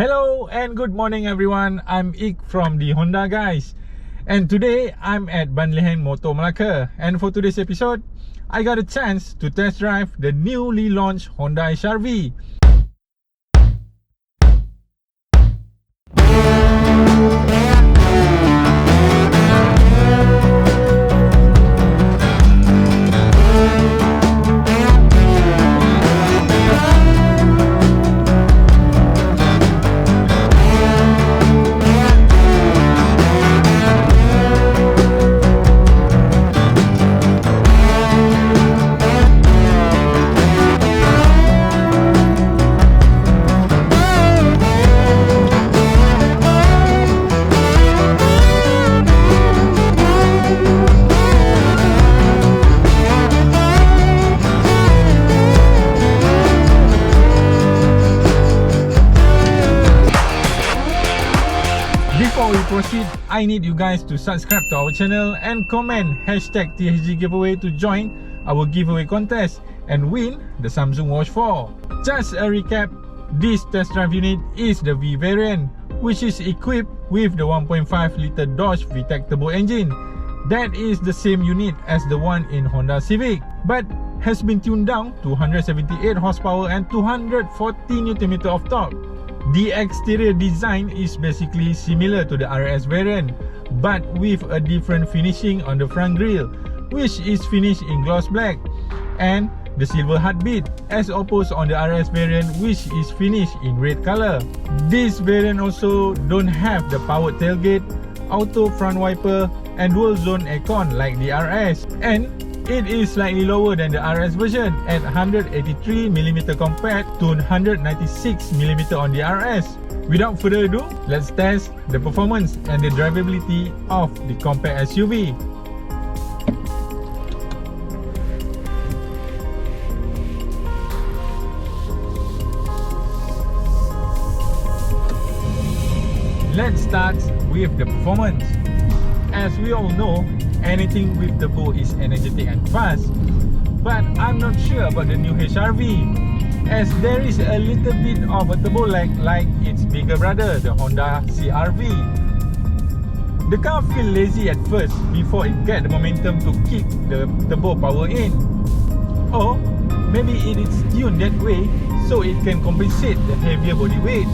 Hello and good morning everyone. I'm Ik from the Honda guys. And today I'm at Banlehan Motor Melaka. And for today's episode, I got a chance to test drive the newly launched Honda HR-V. Before we proceed, I need you guys to subscribe to our channel and comment hashtag THG giveaway to join our giveaway contest and win the Samsung Watch 4. Just a recap, this test drive unit is the V variant, which is equipped with the 1.5 litre Dodge VTEC turbo engine. That is the same unit as the one in Honda Civic, but has been tuned down to 178 horsepower and 240 Nm of torque. The exterior design is basically similar to the RS variant, but with a different finishing on the front grille, which is finished in gloss black, and the silver heartbeat, as opposed on the RS variant, which is finished in red color. This variant also don't have the powered tailgate, auto front wiper, and dual zone aircon like the RS, and it is slightly lower than the RS version at 183mm compared to 196mm on the RS. Without further ado, let's test the performance and the drivability of the compact SUV. Let's start with the performance. As we all know, anything with turbo is energetic and fast, but I'm not sure about the new HR-V, as there is a little bit of a turbo lag like its bigger brother, the Honda CR-V. The car feels lazy at first before it gets the momentum to kick the turbo power in, or maybe it is tuned that way so it can compensate the heavier body weight,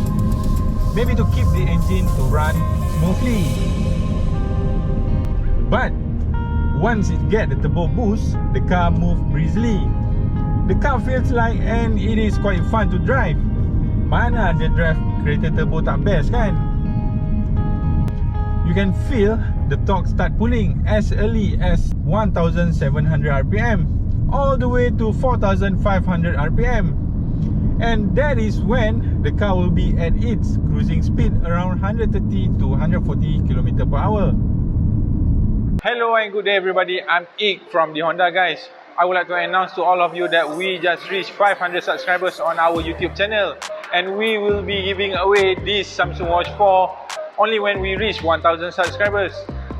maybe to keep the engine to run smoothly. But once it gets the turbo boost, the car moves breezily. The car feels like, and it is quite fun to drive. Mana ada drive kereta turbo tak best kan? You can feel the torque start pulling as early as 1700 rpm all the way to 4500 rpm. And that is when the car will be at its cruising speed around 130 to 140 km per hour. Hello and good day everybody, I'm Ik from the Honda guys. I would like to announce to all of you that we just reached 500 subscribers on our YouTube channel, and we will be giving away this Samsung Watch 4 only when we reach 1000 subscribers.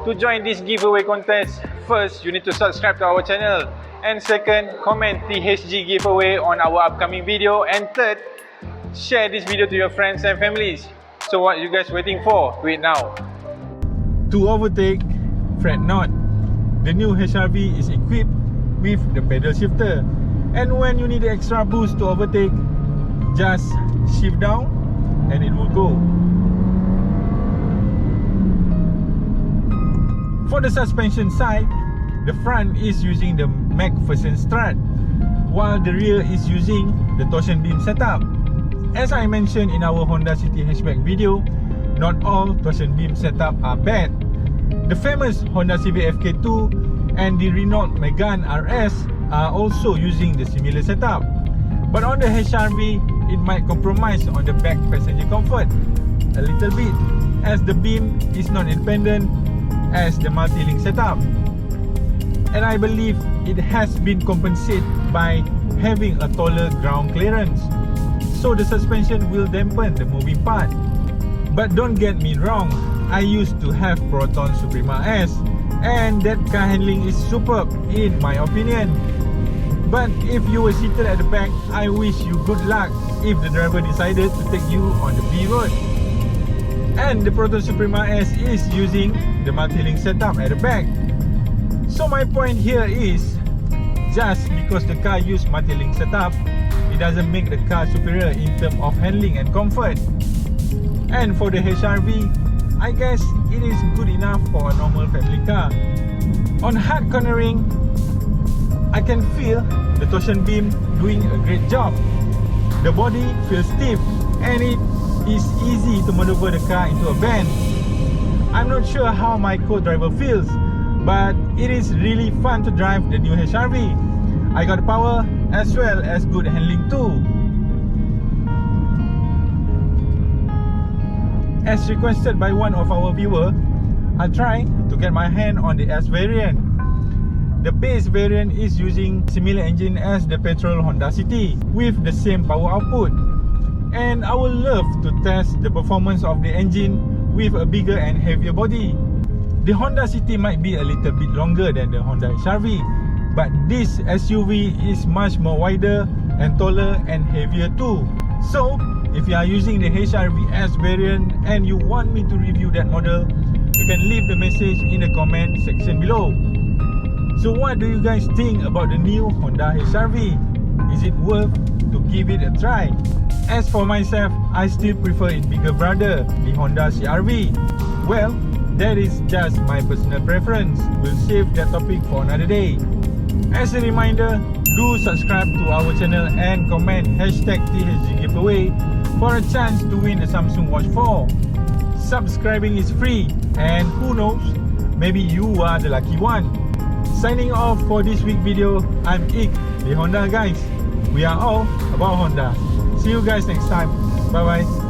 To join this giveaway contest, first you need to subscribe to our channel, and second, comment THG giveaway on our upcoming video, and third, share this video to your friends and families. So what are you guys waiting for? Do it now. To overtake, fret not. The new HR-V is equipped with the pedal shifter, and when you need extra boost to overtake, just shift down and it will go. For the suspension side, the front is using the McPherson strut, while the rear is using the torsion beam setup. As I mentioned in our Honda City hatchback video, not all torsion beam setup are bad. The famous Honda Civic FK2 and the Renault Megane RS are also using the similar setup. But on the HR-V, it might compromise on the back passenger comfort a little bit, as the beam is not independent as the multi-link setup. And I believe it has been compensated by having a taller ground clearance, so the suspension will dampen the moving part. But don't get me wrong, I used to have Proton Suprema S, and that car handling is superb in my opinion. But if you were seated at the back, I wish you good luck if the driver decided to take you on the B road. And the Proton Suprema S is using the multi-link setup at the back. So my point here is, just because the car uses multi-link setup, it doesn't make the car superior in terms of handling and comfort. And for the HRV, I guess it is good enough for a normal family car. On hard cornering, I can feel the torsion beam doing a great job. The body feels stiff and it is easy to maneuver the car into a bend. I'm not sure how my co-driver feels, but it is really fun to drive the new HRV. I got power as well as good handling too. As requested by one of our viewers, I try to get my hand on the S variant. The base variant is using similar engine as the petrol Honda City with the same power output. And I would love to test the performance of the engine with a bigger and heavier body. The Honda City might be a little bit longer than the Honda HRV, but this SUV is much more wider and taller and heavier too. So, if you are using the HRV S variant and you want me to review that model, you can leave the message in the comment section below. So what do you guys think about the new Honda HRV? Is it worth to give it a try? As for myself, I still prefer its bigger brother, the Honda CR-V. Well, that is just my personal preference. We'll save that topic for another day. As a reminder, do subscribe to our channel and comment #THG giveaway for a chance to win a Samsung Watch 4. Subscribing is free, and who knows, maybe you are the lucky one. Signing off for this week video, I'm Ik, the Honda guys. We are all about Honda. See you guys next time. Bye bye.